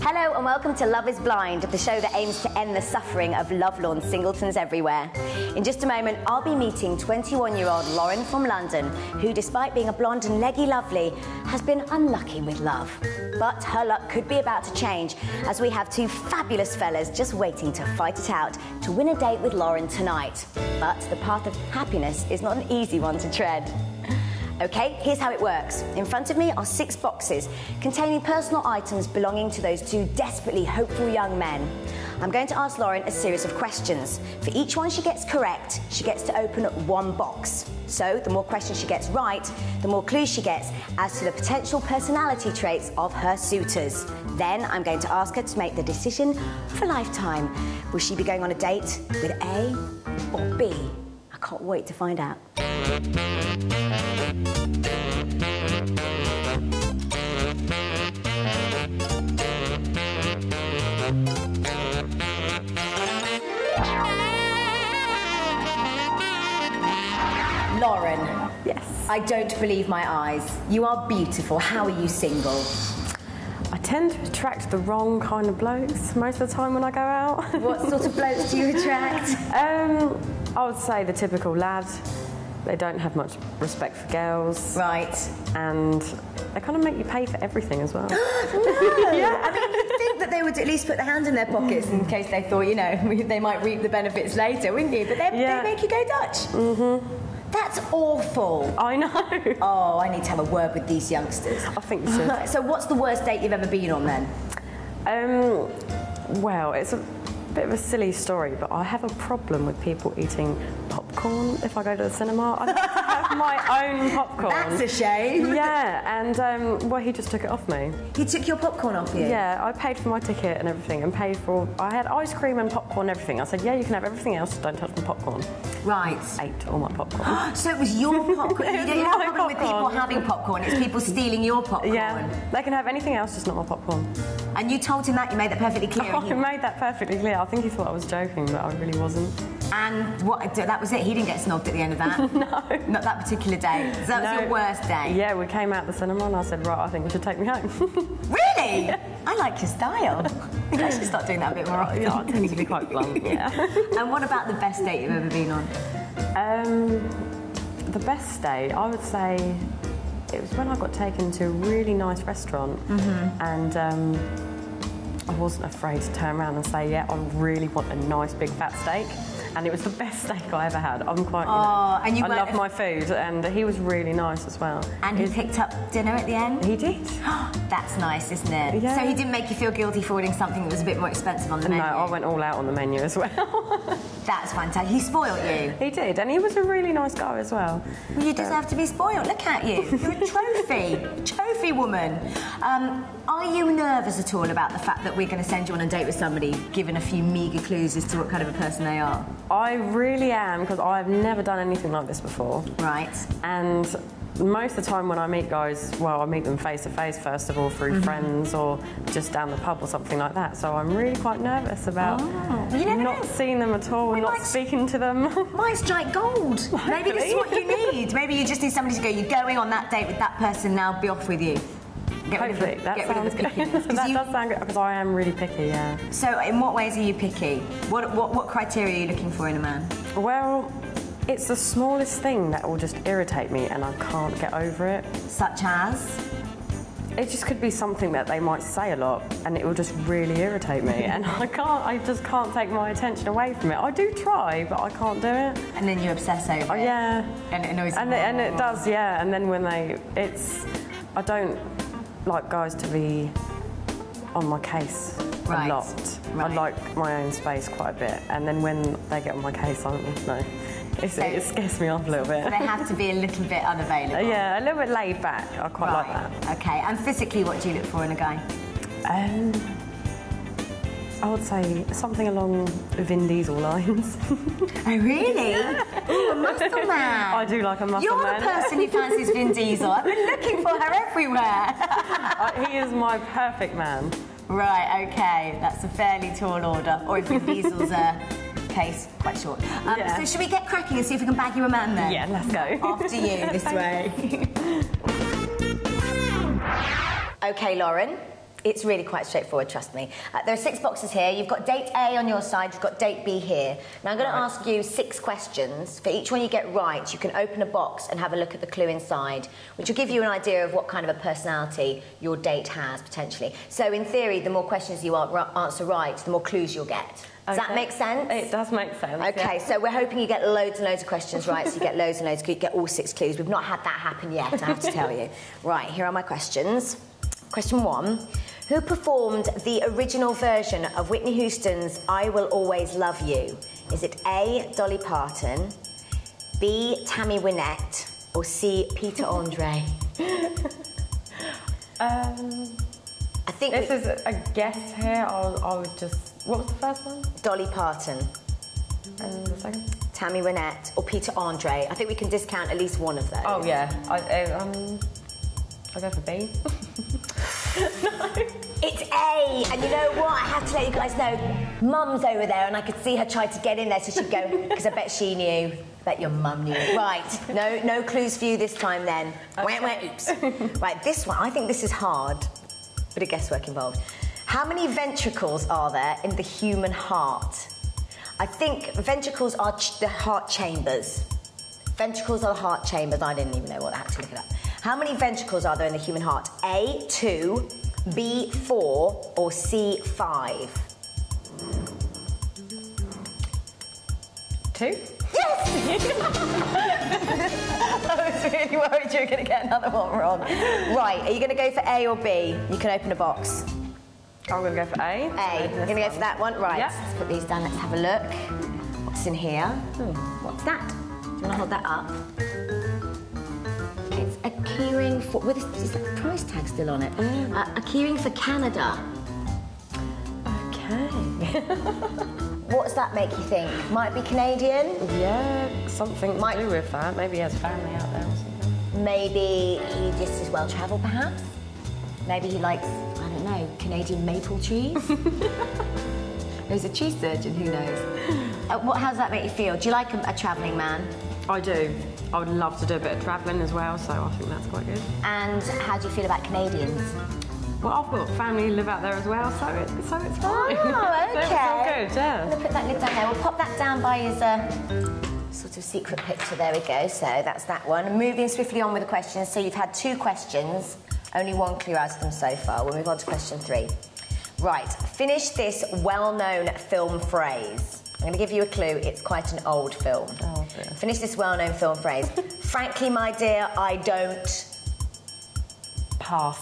Hello and welcome to Love is Blind, the show that aims to end the suffering of lovelorn singletons everywhere. In just a moment, I'll be meeting 21-year-old Lauren from London, who, despite being a blonde and leggy lovely, has been unlucky with love. But her luck could be about to change, as we have two fabulous fellas just waiting to fight it out to win a date with Lauren tonight. But the path of happiness is not an easy one to tread. Okay, here's how it works. In front of me are 6 boxes containing personal items belonging to those two desperately hopeful young men. I'm going to ask Lauren a series of questions. For each one she gets correct, she gets to open 1 box. So the more questions she gets right, the more clues she gets as to the potential personality traits of her suitors. Then I'm going to ask her to make the decision for a lifetime. Will she be going on a date with A or B? I can't wait to find out. Lauren. Yes. I don't believe my eyes. You are beautiful. How are you single? I tend to attract the wrong kind of blokes most of the time when I go out. What sort of blokes do you attract? I would say the typical lad. They don't have much respect for girls. Right. And they kind of make you pay for everything as well. No! Yeah. I mean, you'd think that they would at least put their hand in their pockets in case they thought, you know, they might reap the benefits later, wouldn't you? But they make you go Dutch. Mm-hmm. That's awful. I know. Oh, I need to have a word with these youngsters. I think you should. So what's the worst date you've ever been on then? Well, it's a bit of a silly story, but I have a problem with people eating popcorn if I go to the cinema. I like to have my own popcorn. That's a shame. Yeah, and well, he just took it off me. He took your popcorn off you? Yeah, I paid for my ticket and everything, and paid for. I had ice cream and popcorn and everything. I said, yeah, you can have everything else, just don't touch my popcorn. Right. Ate all my popcorn. So it was your popcorn. You don't have a problem with people popcorn. having popcorn. It's people stealing your popcorn. Yeah, they can have anything else, just not my popcorn. And you told him that? You made that perfectly clear? I made that perfectly clear. I think he thought I was joking, but I really wasn't. And what? That was it? He didn't get snogged at the end of that? No. Not that particular day? So that was your worst day? Yeah, we came out the cinema and I said, right, I think we should take me home. Really? Yeah. I like your style. I think I should start doing that a bit more often. Yeah, I tend to be quite blunt, yeah. And what about the best date you've ever been on? The best date, I would say, it was when I got taken to a really nice restaurant, and I wasn't afraid to turn around and say, yeah, I really want a nice big fat steak. And it was the best steak I ever had. I'm quite, and you I love my food, and he was really nice as well. And he picked up dinner at the end? He did. That's nice, isn't it? Yeah. So he didn't make you feel guilty for ordering something that was a bit more expensive on the menu? No, I went all out on the menu as well. That's fantastic. He spoiled you? He did, and he was a really nice guy as well. Well, you deserve to be spoiled. Look at you. You're a trophy woman. Are you nervous at all about the fact that we're going to send you on a date with somebody, given a few meagre clues as to what kind of a person they are? I really am, because I've never done anything like this before. Right. And most of the time when I meet guys, well, I meet them face to face first of all through friends or just down the pub or something like that. So I'm really quite nervous about not seeing them at all, not speaking to them. Might strike gold. Maybe this is what you need. Maybe you just need somebody to go, you're going on that date with that person now, be off with you. Hopefully, that sounds good. That does sound good, because I am really picky, yeah. So in what ways are you picky? What criteria are you looking for in a man? Well, it's the smallest thing that will just irritate me and I can't get over it. Such as? It just could be something that they might say a lot and it will just really irritate me and I just can't take my attention away from it. I do try, but I can't do it. And then you obsess over it? Yeah. And it annoys you and it does, yeah. And then when I don't like guys to be on my case a lot. Right. I like my own space quite a bit. And then when they get on my case, I don't know. It scares me off a little bit. So they have to be a little bit unavailable? Yeah, a little bit laid back. I quite like that. Okay, and physically, what do you look for in a guy? I would say something along Vin Diesel lines. Oh, really? Yeah. Ooh, a muscle man. I do like a muscle man. You're the person who fancies Vin Diesel. I've been looking for her everywhere. He is my perfect man. Right, okay. That's a fairly tall order. Or if Vin Diesel's case, quite short. So should we get cracking and see if we can bag you a man then? Yeah, let's go. After you, this way. Okay, Lauren. It's really quite straightforward, trust me. There are 6 boxes here. You've got date A on your side, you've got date B here. Now I'm going to ask you 6 questions. For each one you get right, you can open a box and have a look at the clue inside, which will give you an idea of what kind of a personality your date has, potentially. So in theory, the more questions you answer right, the more clues you'll get. Does that make sense? It does make sense. Okay, so we're hoping you get loads and loads of questions right, so you get loads and loads, you get all 6 clues. We've not had that happen yet, I have to tell you. Right, here are my questions. Question 1. Who performed the original version of Whitney Houston's I Will Always Love You? Is it A, Dolly Parton, B, Tammy Wynette, or C, Peter Andre? I think this is a guess here. I would just... What was the first one? Dolly Parton. And the second? Tammy Wynette or Peter Andre. I think we can discount at least one of those. Oh, yeah. I'll go for B. No. It's A, and you know what? I have to let you guys know, Mum's over there, and I could see her try to get in there, so she'd go, because I bet she knew. I bet your mum knew. Right, no clues for you this time then. Okay. Oops. Right, this one, I think this is hard. Bit of guesswork involved. How many ventricles are there in the human heart? I think ventricles are the heart chambers. Ventricles are the heart chambers. I didn't even know what that, had to look it up. How many ventricles are there in the human heart? A, 2, B, 4, or C, 5? 2? Yes! I was really worried you were going to get another one wrong. Right, are you going to go for A or B? You can open a box. I'm going to go for A. A. You're going to go for that one? Right, yep. Let's put these down. Let's have a look. What's in here? What's that? Do you want to hold that up? It's a keyring for... Well, is that price tag still on it? A keyring for Canada. Okay. What does that make you think? Might be Canadian? Yeah, something to do with that. Maybe he has family out there or something. Maybe he just is well-travelled, perhaps? Maybe he likes, I don't know, Canadian maple trees? He's a cheese surgeon, who knows? How does that make you feel? Do you like a travelling man? I do. I would love to do a bit of travelling as well, so I think that's quite good. And how do you feel about Canadians? Well, I've got family who live out there as well, so it's fine. Oh, okay. So it's all good, yeah. I'm going to put that lid down there. We'll pop that down by his sort of secret picture. There we go. So that's that one. Moving swiftly on with the questions. So you've had 2 questions, only 1 clue out of them so far. We'll move on to question 3. Right, finish this well-known film phrase. I'm going to give you a clue. It's quite an old film. Oh, dear. Finish this well-known film phrase. Frankly, my dear, I don't... Pass.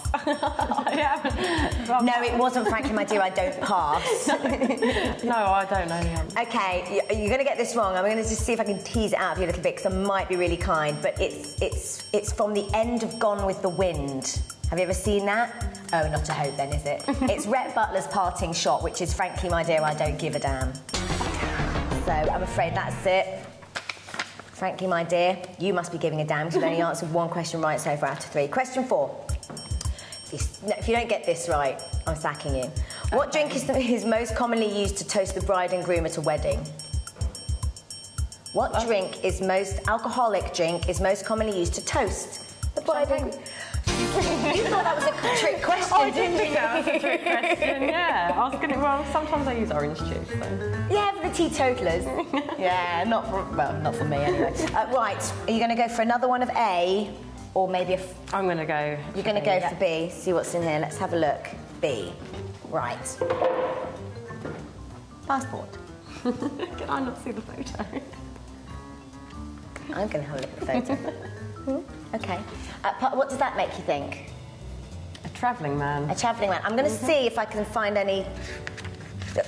No, it wasn't frankly, my dear, I don't pass. No, I don't know the answer. Okay, you're going to get this wrong. I'm going to just see if I can tease it out of you a little bit, because I might be really kind, but it's from the end of Gone with the Wind. Have you ever seen that? Oh, not a hope then, is it? It's Rhett Butler's parting shot, which is, frankly, my dear, I don't give a damn. So I'm afraid that's it. Frankly, my dear, you must be giving a damn, because you've only answered 1 question right so far out of 3. Question 4. If you don't get this right, I'm sacking you. What drink is most commonly used to toast the bride and groom at a wedding? What alcoholic drink is most commonly used to toast the bride and groom? You thought that was a trick question, I didn't think that was a trick question, yeah. I was going to... Well, sometimes I use orange juice, so... Yeah, for the teetotalers. Yeah, not for me, anyway. Right, are you going to go for another one of A, or maybe a... I'm going to go... You're going to go for B, see what's in here. Let's have a look. B. Right. Passport. Can I not see the photo? I'm going to have a look at the photo. Okay. What does that make you think? A travelling man. A travelling man. I'm going to see if I can find any...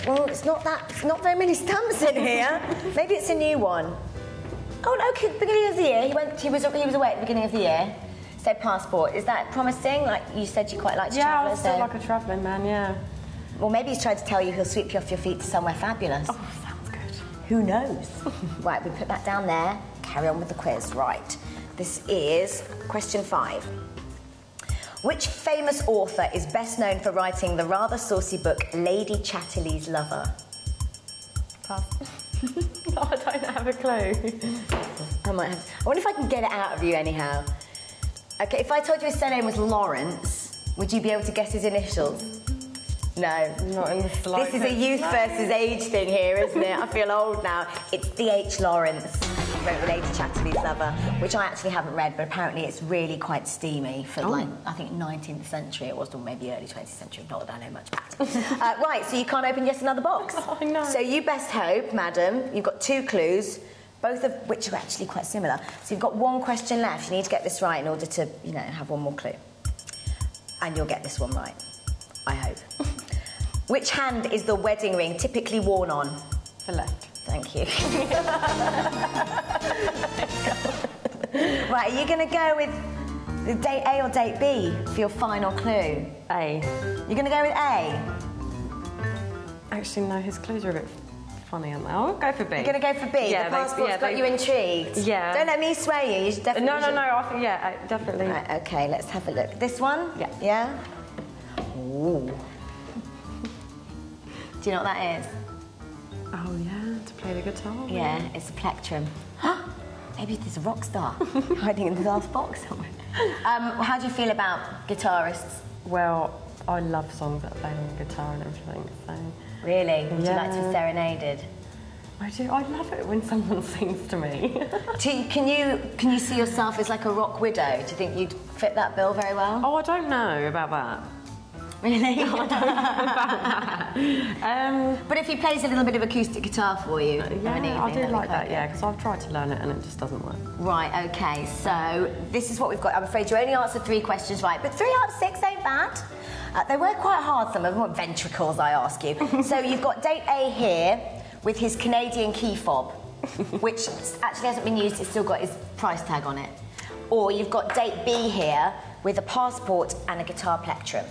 Well, it's not very many stamps in here. Maybe it's a new one. Oh, no, beginning of the year. He was away at the beginning of the year. So passport. Is that promising? Like you said, you quite like to travel. Yeah, I still like a travelling man, yeah. Well, maybe he's tried to tell you he'll sweep you off your feet to somewhere fabulous. Oh, sounds good. Who knows? Right, we put that down there. Carry on with the quiz. Right. This is question 5. Which famous author is best known for writing the rather saucy book Lady Chatterley's Lover? Pass. No, I don't have a clue. I wonder if I can get it out of you anyhow. Okay, if I told you his surname was Lawrence, would you be able to guess his initials? No, not in the slightest. This is a youth versus age thing here, isn't it? I feel old now. It's D.H. Lawrence. He wrote The Lady Chatterley's Lover, which I actually haven't read, but apparently it's really quite steamy for, like, I think 19th century it was, or maybe early 20th century, not that I know much about. Right, so you can't open yet another box. Oh, no. So you best hope, madam, you've got 2 clues, both of which are actually quite similar. So you've got 1 question left. You need to get this right in order to, you know, have 1 more clue. And you'll get this one right, I hope. Which hand is the wedding ring typically worn on? The left. Thank you. Right, are you going to go with the date A or date B for your final clue? A. You're going to go with A? Actually, no, his clues are a bit funny, aren't they? I'll go for B. You're going to go for B? Yeah, the passport's got you intrigued? Yeah. Don't let me sway you. You should definitely... No, I think, yeah, definitely. Right, OK, let's have a look. This one? Yeah. Yeah? Ooh. Do you know what that is? Oh, yeah, to play the guitar? Yeah, it's a plectrum. Maybe there's a rock star hiding in the glass box somewhere. How do you feel about guitarists? Well, I love songs that play on the guitar and everything, so... Really? Would you like to be Yeah. serenaded? I do. I love it when someone sings to me. Can you see yourself as like a rock widow? Do you think you'd fit that bill very well? Oh, I don't know about that. Really? I don't know about that. But if he plays a little bit of acoustic guitar for you, Yeah, I do like that, yeah, because I've tried to learn it and it just doesn't work. Right, OK, so this is what we've got. I'm afraid you only answered 3 questions right, but 3 out of 6 ain't bad. They were quite hard, some of them. What ventricles, I ask you. So you've got date A here with his Canadian key fob, which actually hasn't been used, it's still got his price tag on it. Or you've got date B here with a passport and a guitar plectrum.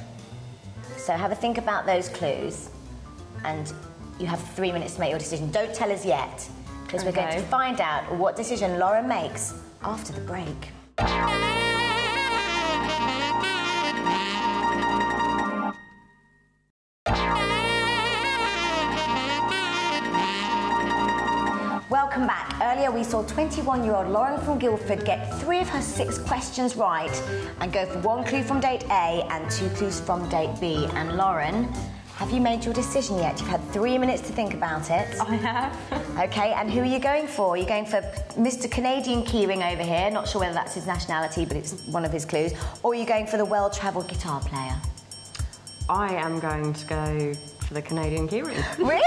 So have a think about those clues, and you have 3 minutes to make your decision. Don't tell us yet, because we're going to find out what decision Lauren makes after the break. Welcome back. Earlier we saw 21-year-old Lauren from Guildford get 3 of her 6 questions right and go for 1 clue from date A and 2 clues from date B. And Lauren, have you made your decision yet? You've had 3 minutes to think about it. I have. OK, and who are you going for? You're going for Mr. Canadian keyring over here. Not sure whether that's his nationality, but it's one of his clues. Or are you going for the well-travelled guitar player? I am going to go for the Canadian keyring. Really?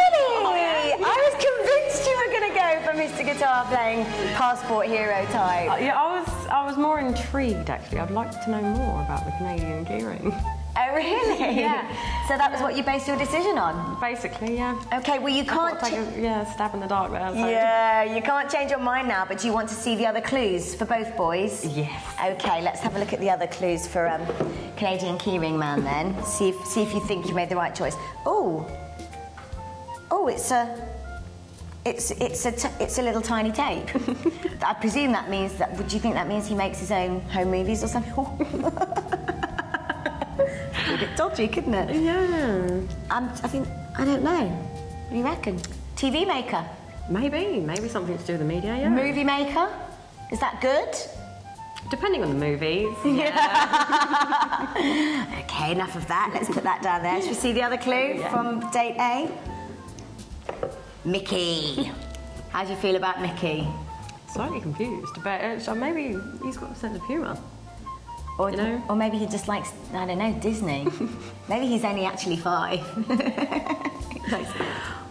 I was convinced you were going to go for Mr. Guitar playing passport hero type. Yeah, I was more intrigued, actually. I'd like to know more about the Canadian keyring. Oh, really? Yeah. So that was what you based your decision on? Basically, yeah. OK, well, you can't... Take a stab in the dark there. So. Yeah, you can't change your mind now, but do you want to see the other clues for both boys? Yes. OK, let's have a look at the other clues for Canadian keyring man then. See if you think you made the right choice. Oh, it's a little tiny tape. I presume that means that. Would you think that means he makes his own home movies or something? A bit dodgy, couldn't it? Yeah. I don't know. What do you reckon? TV maker? Maybe something to do with the media, yeah. Movie maker? Is that good? Depending on the movies. Yeah. OK, enough of that. Let's put that down there. Should we see the other clue from date A? Mickey. How do you feel about Mickey? Slightly confused, but maybe he's got a sense of humour. Or, you know? Or maybe he just likes, I don't know, Disney. Maybe he's only actually 5.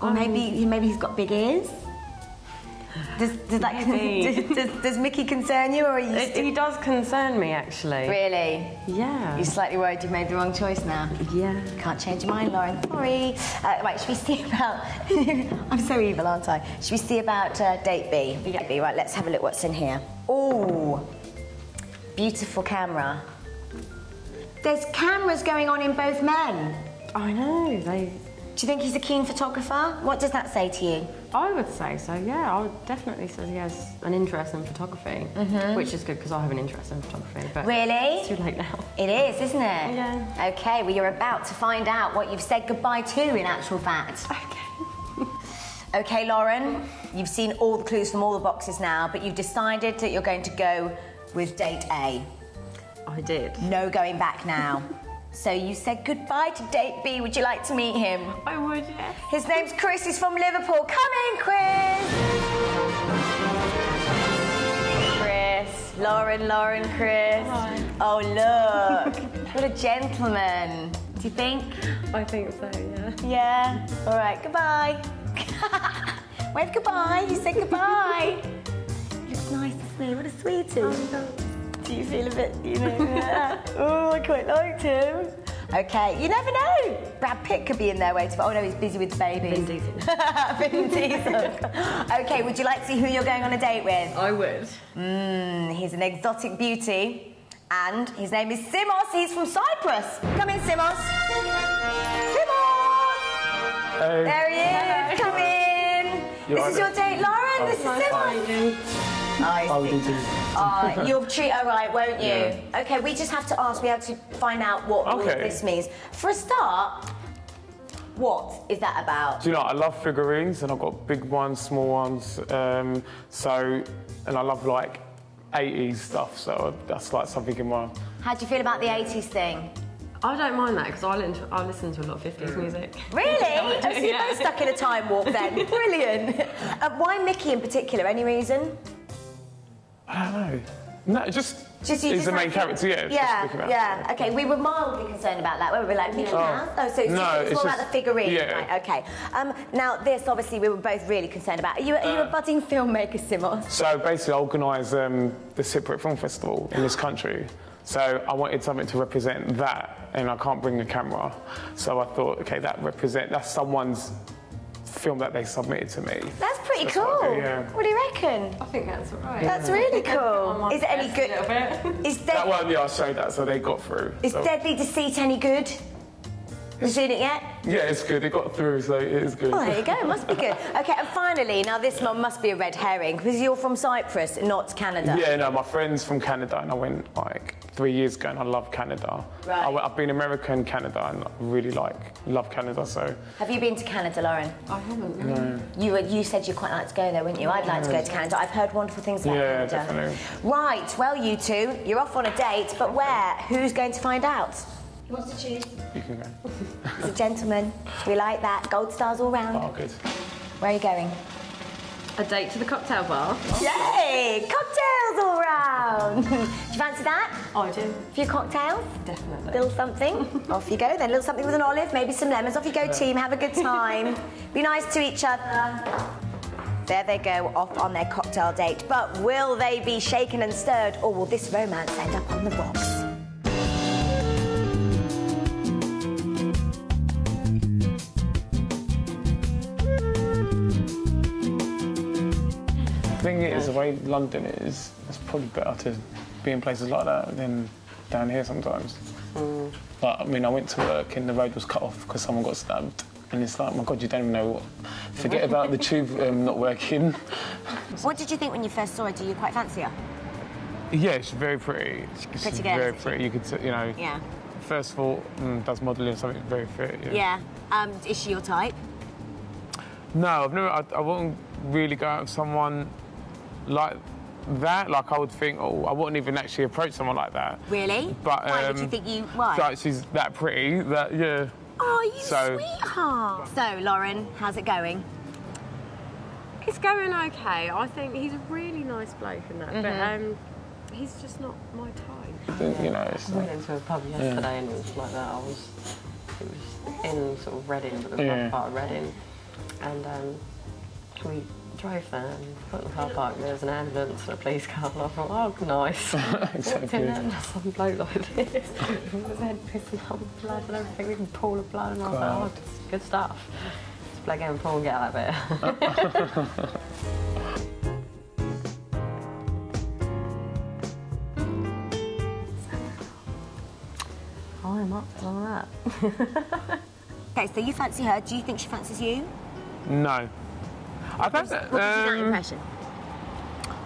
Or maybe he's got big ears. Does Mickey concern you, or are you? He does concern me, actually. Really? Yeah. You're slightly worried you've made the wrong choice now. Yeah. Can't change your mind, Lauren. Sorry. Right, should we see about... I'm so evil, aren't I? Should we see about date B? Yeah. Right, let's have a look what's in here. Oh, beautiful camera. There's cameras going on in both men. I know, Do you think he's a keen photographer? What does that say to you? I would say so, yeah. I would definitely say he has an interest in photography, which is good because I have an interest in photography. But really? It's too late now. It is, isn't it? Yeah. OK, well, you're about to find out what you've said goodbye to, in actual fact. OK. OK, Lauren, you've seen all the clues from all the boxes now, but you've decided that you're going to go with date A. I did. No going back now. So you said goodbye to date B. Would you like to meet him? I would, yes. His name's Chris. He's from Liverpool. Come in, Chris. Chris. Lauren, Chris. Hi. Oh, look. What a gentleman. Do you think? I think so, yeah. Yeah. All right, goodbye. Wave goodbye. You said goodbye. He looks nice, doesn't he? What a sweetie. Do you feel a bit, you know, oh, I quite liked him. Okay, you never know. Brad Pitt could be in there waiting for, oh no, he's busy with the babies. Vin Diesel. Vin Diesel. Okay, would you like to see who you're going on a date with? I would. He's an exotic beauty, and his name is Simos. He's from Cyprus. Come in, Simos. Simos! Hey. There he is. Come in. This is your date, Lauren. This is Simos. You'll treat her right, won't you? Yeah. Okay, we just have to ask, we have to find out what all of this means. For a start, what is that about? Do you know, I love figurines, and I've got big ones, small ones, and I love like 80s stuff, so that's like something in my... How do you feel about the 80s thing? I don't mind that, because I listen to a lot of 50s music. Really? Oh, so you're both stuck in a time warp then. Brilliant. Why Mickey in particular? Any reason? I don't know. No, just he's the main character, yeah. Yeah. Okay, we were mildly concerned about that. We were like, Mickey Mouse? Oh, so it's more about the figurine. Yeah. Right, okay. Now, this, obviously, we were both really concerned about. Are you a budding filmmaker, Simos? So basically, I organise the Cypriot Film Festival in this country. So I wanted something to represent that, and I can't bring the camera. So I thought, okay, that's someone's film that they submitted to me. That's pretty cool. What do you reckon? I think that's right. That's really cool. Is it any good? That one, yeah, I showed that, so they got through. Is Deadly Deceit any good? Have you seen it yet? Yeah, it's good. It got through, so it is good. Oh, there you go. It must be good. Okay, and finally, now this one must be a red herring, because you're from Cyprus, not Canada. Yeah, no, my friend's from Canada, and I went like 3 years ago, and I love Canada. Right. I've been America and Canada, and I really love Canada, so... Have you been to Canada, Lauren? I haven't. No. You said you'd quite like to go there, wouldn't you? I'd like to go to Canada. I've heard wonderful things about Canada. Yeah, definitely. Right, well, you two, you're off on a date, but where? Who's going to find out? Who wants to choose? You can go. He's a gentleman. We like that. Gold stars all round. Oh, good. Where are you going? A date to the cocktail bar. Yay! Cocktails all round. Do you fancy that? Oh, I do. A few cocktails? Definitely. Little something. Off you go then. Little something with an olive, maybe some lemons. Off you go, team. Have a good time. Be nice to each other. There they go, off on their cocktail date. But will they be shaken and stirred, or will this romance end up on the rocks? The thing is, the way London is, it's probably better to be in places like that than down here sometimes. But I mean, I went to work and the road was cut off because someone got stabbed. And it's like, my God, you don't even know what. Forget about the tube not working. What did you think when you first saw her? Do you quite fancy her? Yeah, she's very pretty. She's Pretty girl, very isn't she? pretty. You could, you know. Yeah. First of all, does modelling, something very fit. Yeah. Is she your type? No, I've never. I wouldn't really go out with someone like that. Like I would think, oh, I wouldn't even actually approach someone like that. Really? But why would you think you? Why? Like she's that pretty. That yeah. Oh, you sweetheart. So, Lauren, how's it going? It's going okay. I think he's a really nice bloke and that, but he's just not my type. You know, it's I went into a pub yesterday and it was like that. It was in sort of Reading, but the rough part of Reading, and we drove there and put in the car park. There was an ambulance and a police car, and I thought, oh, nice. Exactly. Walked in there and some bloke like this, with his head pissing up blood and everything, we can pool of blood, and I was like, oh, this is good stuff. Let's play a game of pool and get out of there. I'm up to that. Okay, so you fancy her. Do you think she fancies you? No. I don't. What was your impression?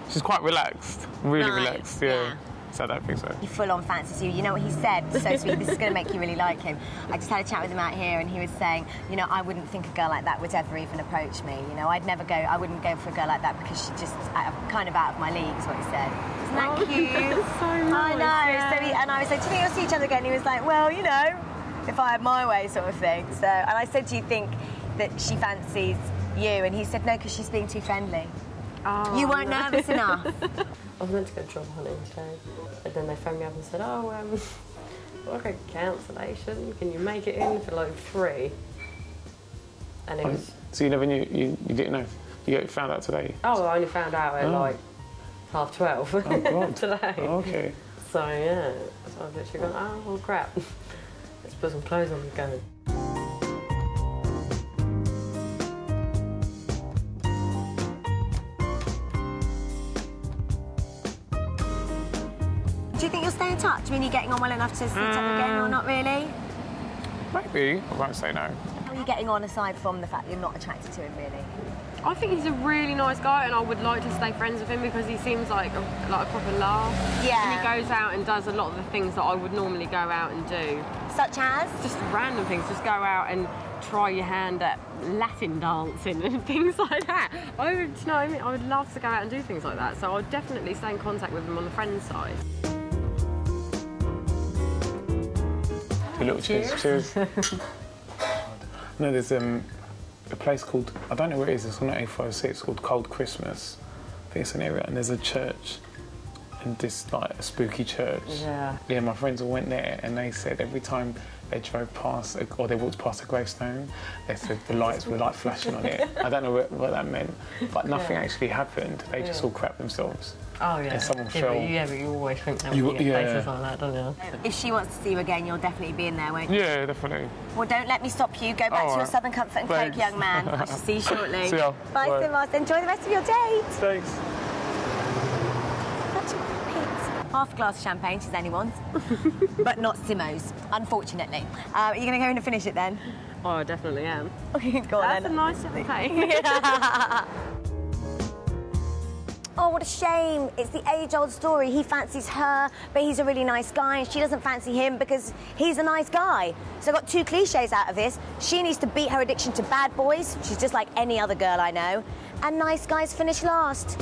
She's quite relaxed, really relaxed. Yeah. So I don't think so. He full on fancies you. You know what he said? So sweet. This is going to make you really like him. I just had a chat with him out here, and he was saying, you know, I wouldn't think a girl like that would ever even approach me. You know, I wouldn't go for a girl like that because she's just kind of out of my league, is what he said. Isn't that cute? That's so nice. I know. Yeah. So and I was like, do you think you'll see each other again? And he was like, well, you know, if I had my way, sort of thing. So, and I said, do you think that she fancies you? And he said, no, because she's being too friendly. Oh, You weren't nervous enough. I was meant to go job hunting today, but then they phoned me up and said, oh, okay, cancellation. Can you make it in for like 3? And it was... So you never knew, you didn't know? You found out today? Oh, I only found out at like 12:30 Oh, God. today. Oh, okay. So, yeah, so I was literally going, oh, well, crap. Let's put some clothes on and go. Do you think you'll stay in touch? I mean, are you getting on well enough to see each other again, or not really? Maybe. I won't say no. How are you getting on aside from the fact that you're not attracted to him, really? I think he's a really nice guy, and I would like to stay friends with him because he seems like a proper laugh. Yeah. And he goes out and does a lot of the things that I would normally go out and do. Such as? Just random things. Just go out and try your hand at Latin dancing and things like that. I would, you know what I mean? I would love to go out and do things like that. So I would definitely stay in contact with him on the friends side. A little cheers. No, there's a place called, I don't know where it is, it's on the A406, it's called Cold Christmas. I think it's an area, and there's a church, and this like a spooky church. Yeah. Yeah, my friends all went there, and they said every time they drove past, or they walked past a gravestone, they said the lights were like flashing on it. I don't know what that meant, but nothing actually happened. They just all crapped themselves. Oh, yeah. And someone yeah, fell. But you always think that when you get places like that, don't you? If she wants to see you again, you'll definitely be in there, won't you? Yeah, definitely. Well, don't let me stop you. Go back to your Southern Comfort and Thanks. Coke, young man. I shall see you shortly. See ya. Bye, Bye. Simas. Enjoy the rest of your date. Thanks. Such a pit. Half a glass of champagne, she's anyone's. But not Simo's, unfortunately. Are you going to go in and finish it then? Oh, I definitely am. Go on That's then. a nice champagne. Oh, what a shame. It's the age-old story. He fancies her, but he's a really nice guy, and she doesn't fancy him because he's a nice guy. So I got 2 cliches out of this. She needs to beat her addiction to bad boys. She's just like any other girl I know. And nice guys finish last.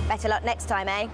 Better luck next time, eh?